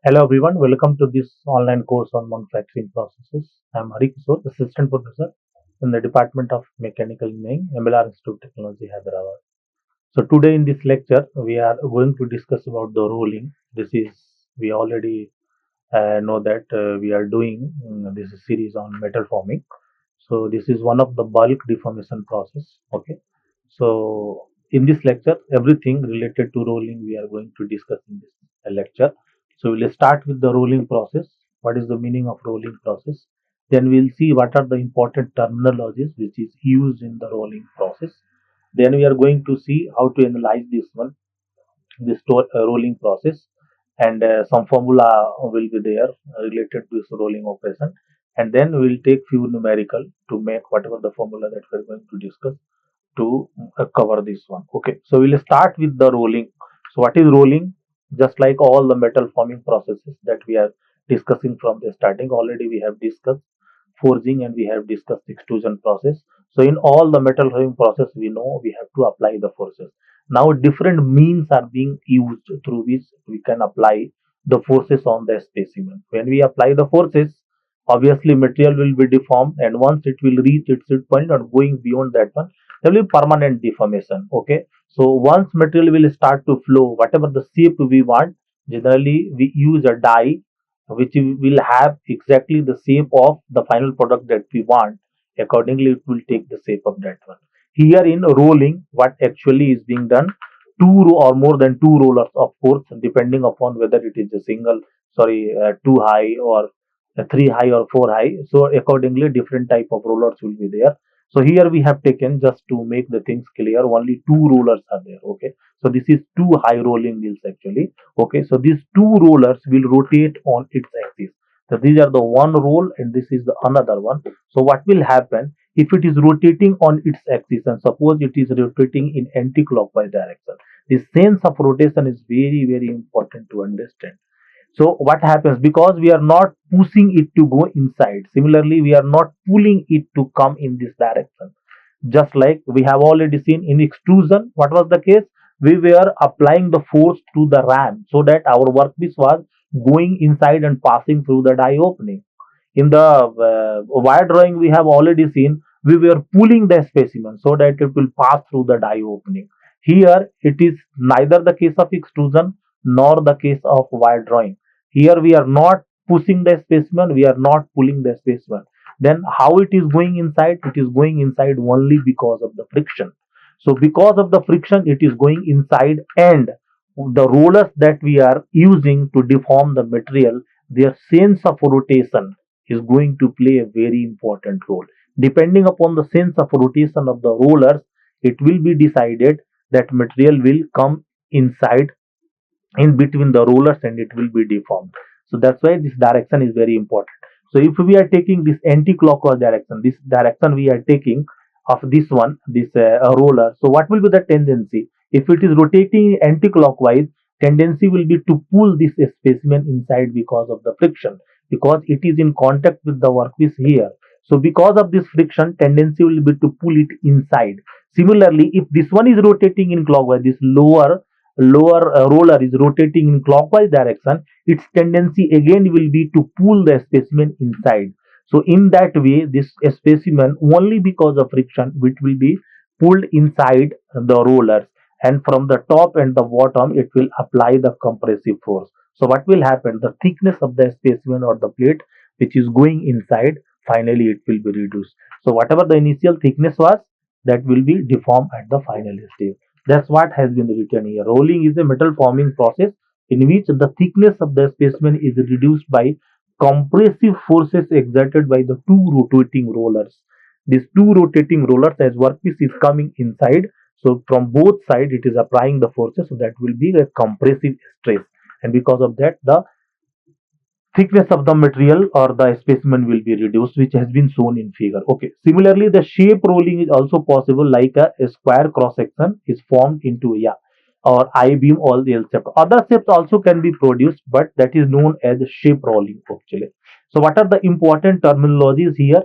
Hello everyone, welcome to this online course on manufacturing processes. I am Kishore, Assistant Professor in the Department of Mechanical Engineering, MLR Institute of Technology, Hyderabad. So today in this lecture, we are going to discuss about the rolling. We already know that we are doing this series on metal forming. So this is one of the bulk deformation process. Okay. So in this lecture, everything related to rolling we are going to discuss in this lecture. So we'll start with the rolling process. What is the meaning of rolling process? Then we'll see what are the important terminologies which is used in the rolling process. Then we are going to see how to analyze this rolling process, and some formula will be there related to this rolling operation, and then we will take few numerical to make whatever the formula that we are going to discuss to cover this one. Okay, so we'll start with the rolling. So what is rolling? Just like all the metal forming processes that we are discussing from the starting, already we have discussed forging and we have discussed extrusion process. So in all the metal forming process, we know we have to apply the forces. Now different means are being used through which we can apply the forces on the specimen. When we apply the forces, obviously material will be deformed, and once it will reach its set point or going beyond that one, there will be permanent deformation. Okay, so once material will start to flow, whatever the shape we want, generally we use a die which will have exactly the shape of the final product that we want. Accordingly, it will take the shape of that one. Here in rolling, what actually is being done, or more than two rollers, of course, depending upon whether it is a two high or three high or four high. So accordingly, different type of rollers will be there. So here we have taken, just to make the things clear, only two rollers are there. Okay, so this is two high rolling wheels actually. Okay, so these two rollers will rotate on its axis. So these are the one roll and this is the another one. So what will happen if it is rotating on its axis, and suppose it is rotating in anti-clockwise direction? The sense of rotation is very important to understand. So what happens, because we are not pushing it to go inside, similarly we are not pulling it to come in this direction. Just like we have already seen in extrusion, what was the case? We were applying the force to the ram so that our workpiece was going inside and passing through the die opening. In the wire drawing, we have already seen we were pulling the specimen so that it will pass through the die opening. Here it is neither the case of extrusion nor the case of wire drawing. Here we are not pushing the specimen, we are not pulling the specimen. Then how it is going inside? It is going inside only because of the friction. So because of the friction, it is going inside, and the rollers that we are using to deform the material, their sense of rotation is going to play a very important role. Depending upon the sense of rotation of the rollers, it will be decided that material will come inside in between the rollers and it will be deformed. So that's why this direction is very important. So if we are taking this anti-clockwise direction, this direction we are taking of this one, this roller, so what will be the tendency? If it is rotating anti-clockwise, tendency will be to pull this specimen inside because of the friction, because it is in contact with the workpiece here. So because of this friction, tendency will be to pull it inside. Similarly, if this one is rotating in clockwise, this lower roller is rotating in clockwise direction, its tendency again will be to pull the specimen inside. So in that way, this specimen, only because of friction, which will be pulled inside the rollers, and from the top and the bottom it will apply the compressive force. So what will happen, the thickness of the specimen or the plate which is going inside, finally it will be reduced. So whatever the initial thickness was, that will be deformed at the final stage. That's what has been written here. Rolling is a metal forming process in which the thickness of the specimen is reduced by compressive forces exerted by the two rotating rollers. These two rotating rollers, as workpiece is coming inside, so from both sides it is applying the forces, so that will be a compressive stress, and because of that the thickness of the material or the specimen will be reduced, which has been shown in figure. Okay, similarly the shape rolling is also possible, like a square cross section is formed into or I beam or the L shape. Other shapes also can be produced, but that is known as shape rolling actually. So what are the important terminologies here?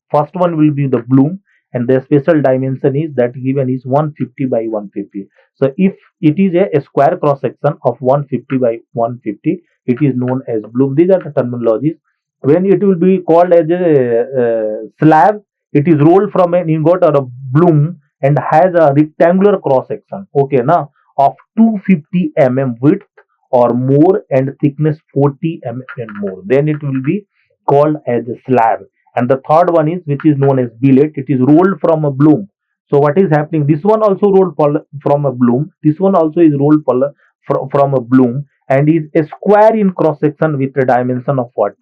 First one will be the bloom, and the special dimension is that given is 150 by 150. So if it is a square cross section of 150 by 150, it is known as bloom. These are the terminologies. When it will be called as a slab, it is rolled from an ingot or a bloom and has a rectangular cross section, okay, now of 250 width or more and thickness 40 and more. Then it will be called as a slab. And the third one is, which is known as billet. It is rolled from a bloom. So what is happening? This one also rolled from a bloom. This one also is rolled from a bloom and is a square in cross section with a dimension of 40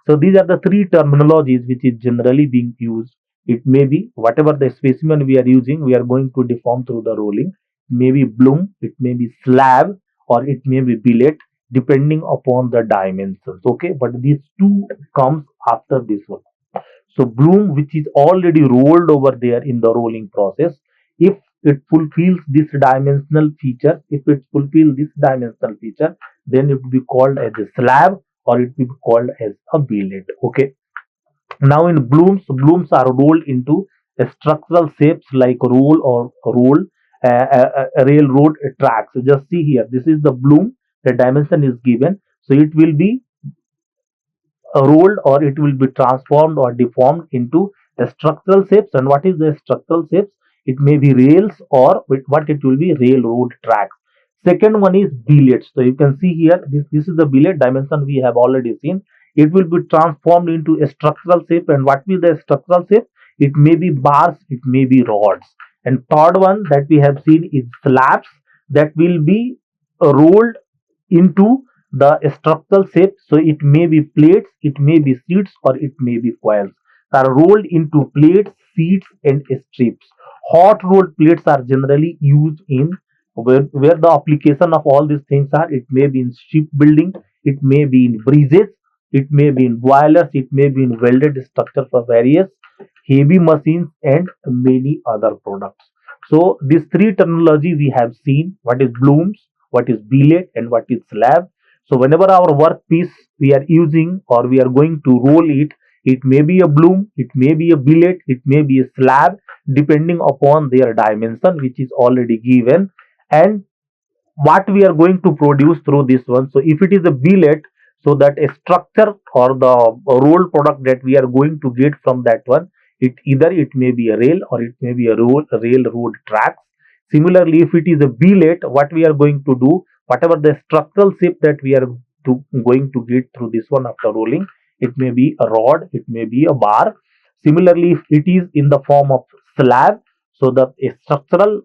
So these are the three terminologies which is generally being used. It may be whatever the specimen we are using, we are going to deform through the rolling. Maybe bloom, it may be slab, or it may be billet, depending upon the dimensions. Okay, but these two comes after this one. So bloom, which is already rolled over there in the rolling process, if it fulfills this dimensional feature, then it will be called as a slab or it will be called as a billet. Okay. Now in blooms are rolled into structural shapes like railroad tracks. So just see here, this is the bloom. The dimension is given, so it will be rolled or it will be transformed or deformed into the structural shapes. And what is the structural shapes? It may be rails or what it will be railroad tracks. Second one is billets. So you can see here, this is the billet dimension we have already seen. It will be transformed into a structural shape. And what will the structural shape? It may be bars, it may be rods. And third one that we have seen is slabs, that will be rolled into the structural shape. So it may be plates, it may be sheets, or it may be coils. Are rolled into plates, sheets, and strips. Hot rolled plates are generally used in where the application of all these things are. It may be in shipbuilding, it may be in bridges, it may be in boilers, it may be in welded structure for various heavy machines and many other products. So these three terminology we have seen: what is blooms, what is billet, and what is slab. So whenever our workpiece we are using or we are going to roll it, it may be a bloom, it may be a billet, it may be a slab, depending upon their dimension, which is already given, and what we are going to produce through this one. So if it is a billet, so that a structure or the rolled product that we are going to get from that one, it may be a rail or it may be a railroad tracks. Similarly, if it is a billet, what we are going to do, whatever the structural shape that we are going to get through this one after rolling, it may be a rod, it may be a bar. Similarly, if it is in the form of slab, so the structural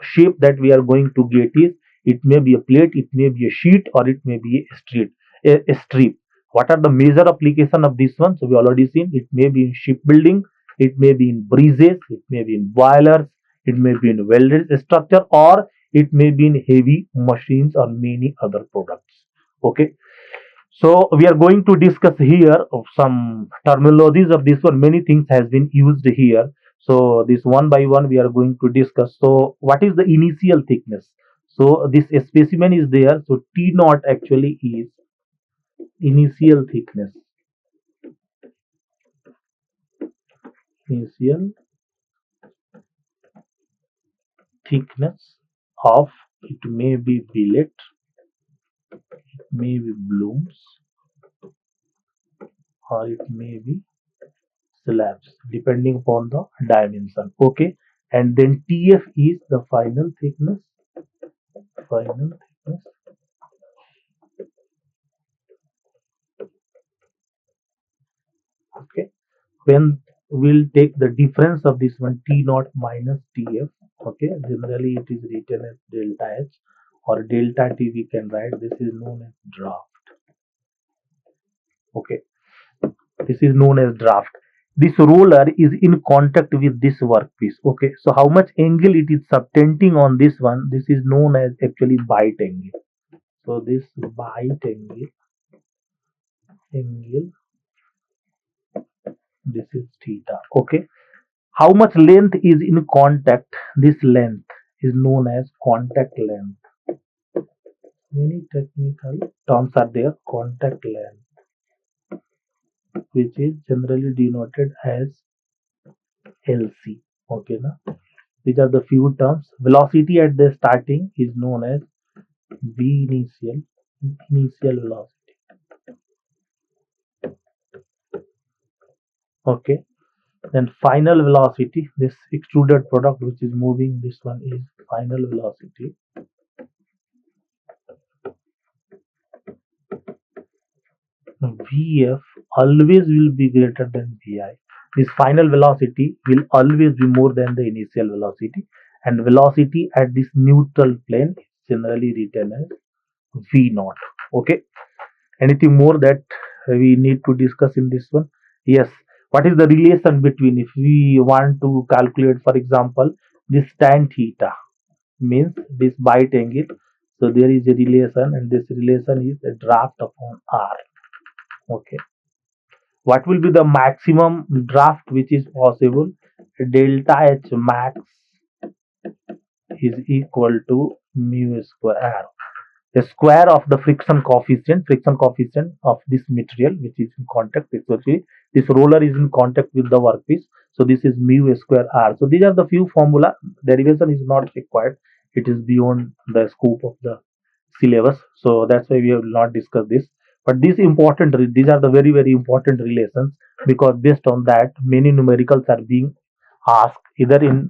shape that we are going to get is, it may be a plate, it may be a sheet, or it may be a strip. What are the major application of this one? So we already seen, it may be in shipbuilding, it may be in bridges, it may be in boilers, it may be in welded structure, or it may be in heavy machines or many other products. Okay. So we are going to discuss here of some terminologies of this one. Many things has been used here. So this one by one we are going to discuss. So what is the initial thickness? So this specimen is there. So T naught actually is initial thickness. Initial thickness of, it may be billet, it may be blooms, or it may be slabs, depending upon the dimension. Okay. And then TF is the final thickness. Final thickness. Okay. When we'll take the difference of this one, T naught minus TF. Okay. Generally it is written as delta H or delta T we can write. This is known as draft. Okay. This is known as draft. This roller is in contact with this workpiece. Okay. So how much angle it is subtending on this one? This is known as actually bite angle. So this bite angle, this is theta. Okay. How much length is in contact? This length is known as contact length. Many technical terms are there. Contact length, which is generally denoted as LC. Okay, na? These are the few terms. Velocity at the starting is known as V initial velocity. Okay. Then final velocity, this extruded product which is moving, this one is final velocity. Vf always will be greater than Vi. This final velocity will always be more than the initial velocity, and velocity at this neutral plane is generally written as V naught. Okay. Anything more that we need to discuss in this one? Yes. What is the relation between, if we want to calculate, for example, this tan theta means this bite angle. So there is a relation, and this relation is a draft upon R. Okay. What will be the maximum draft which is possible? Delta H max is equal to mu square. The square of the friction coefficient of this material which is in contact, especially this roller is in contact with the workpiece. So this is mu square R. So these are the few formula. Derivation is not required. It is beyond the scope of the syllabus. So that's why we will not discuss this. But these are the very very important relations, because based on that many numericals are being asked either in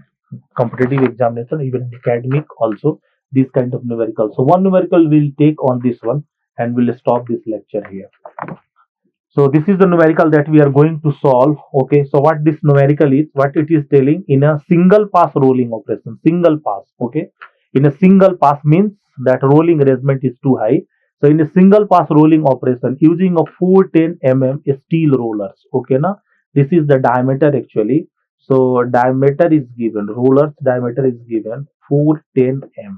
competitive examination, even in academic also, these kind of numericals. So one numerical we'll take on this one, and we'll stop this lecture here. So this is the numerical that we are going to solve. Okay, so what this numerical is, what it is telling, in a single pass rolling operation, single pass. Okay, in a single pass means that rolling arrangement is too high. So in a single pass rolling operation using a 410 steel rollers. Okay, now this is the diameter actually. So diameter is given, rollers diameter is given 410 mm.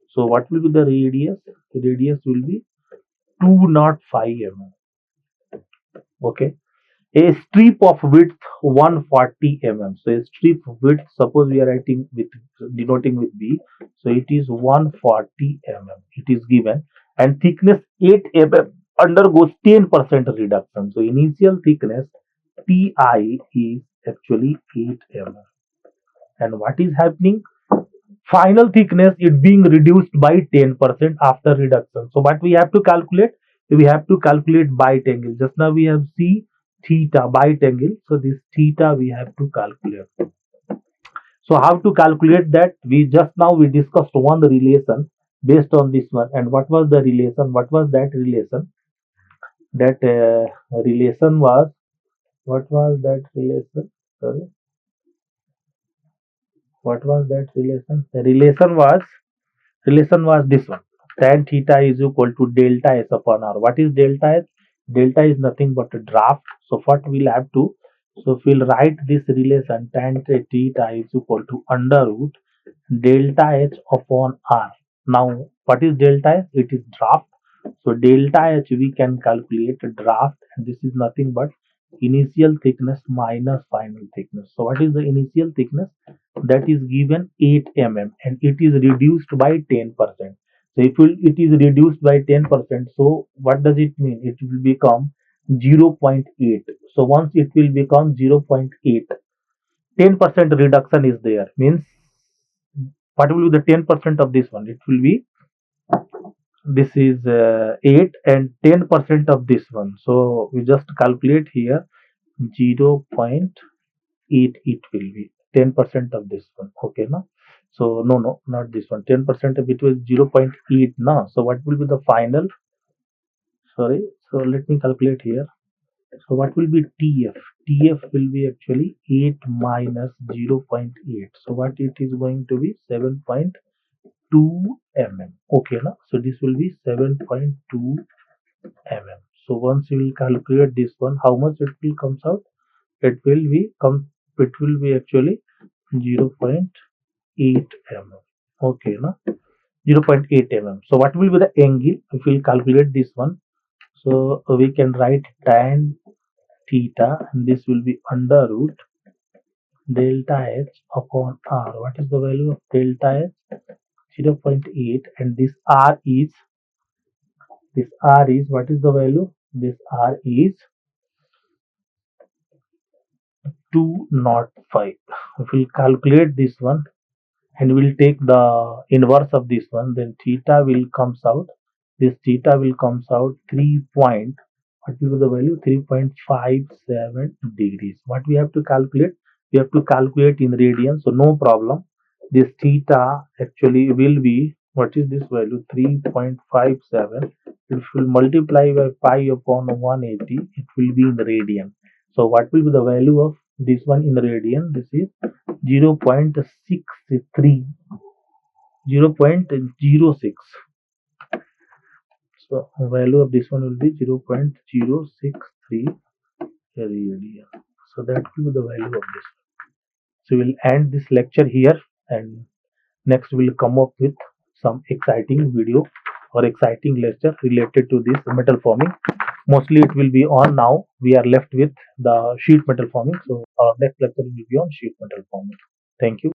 So what will be the radius? The radius will be 205 mm. Okay, a strip of width 140 mm. So a strip width, suppose we are writing with denoting with B, so it is 140 mm. It is given, and thickness 8 mm undergoes 10% reduction. So initial thickness Ti is actually 8 mm. And what is happening? Final thickness is being reduced by 10% after reduction. So what we have to calculate? We have to calculate bite angle. Just now we have see theta bite angle. So this theta we have to calculate. So how to calculate that? We just now we discussed one relation based on this one. And what was the relation? What was that relation? That relation was, what was that relation? Sorry, what was that relation? The relation was this one. Tan theta is equal to delta S upon R. What is delta S? Delta is nothing but a draft. So what we'll have to, so we'll write this relation, tan theta is equal to under root delta H upon R. Now what is delta H? It is draft. So delta H we can calculate draft, and this is nothing but initial thickness minus final thickness. So what is the initial thickness? That is given 8 mm, and it is reduced by 10%. So if it is reduced by 10%, so what does it mean? It will become 0.8. So once it will become 0.8, 10% reduction is there. Means what will be the 10% of this one? It will be, this is 8 and 10% of this one. So we just calculate here 0.8, it will be 10% of this one. Okay, no? So no, not this one. 10% of it was 0.8 now. So what will be the final? Sorry. So let me calculate here. So what will be TF? TF will be actually 8 minus 0.8. So what it is going to be? 7.2 mm. Okay, na? So this will be 7.2 mm. So once you will calculate this one, how much it will comes out? It will be actually 0.8 mm. Okay, na? 0.8 mm. So what will be the angle if we calculate this one? So we can write tan theta, and this will be under root delta H upon R. What is the value of delta H? 0.8, and this R is what is the value? This R is 205. If we calculate this one and we'll take the inverse of this one, then theta will comes out. This theta will comes out 3.0. What will be the value? 3.57 degrees. What we have to calculate? We have to calculate in radians, so no problem. This theta actually will be, what is this value? 3.57. If we multiply by pi upon 180, it will be in radian. So what will be the value of this one in radian? This is 0.63, 0.06. So value of this one will be 0.063 radian. So that will be the value of this. So we'll end this lecture here, and next we'll come up with some exciting video or exciting lecture related to this metal forming. Mostly it will be on now. We are left with the sheet metal forming. So our next lecture will be on sheet metal forming. Thank you.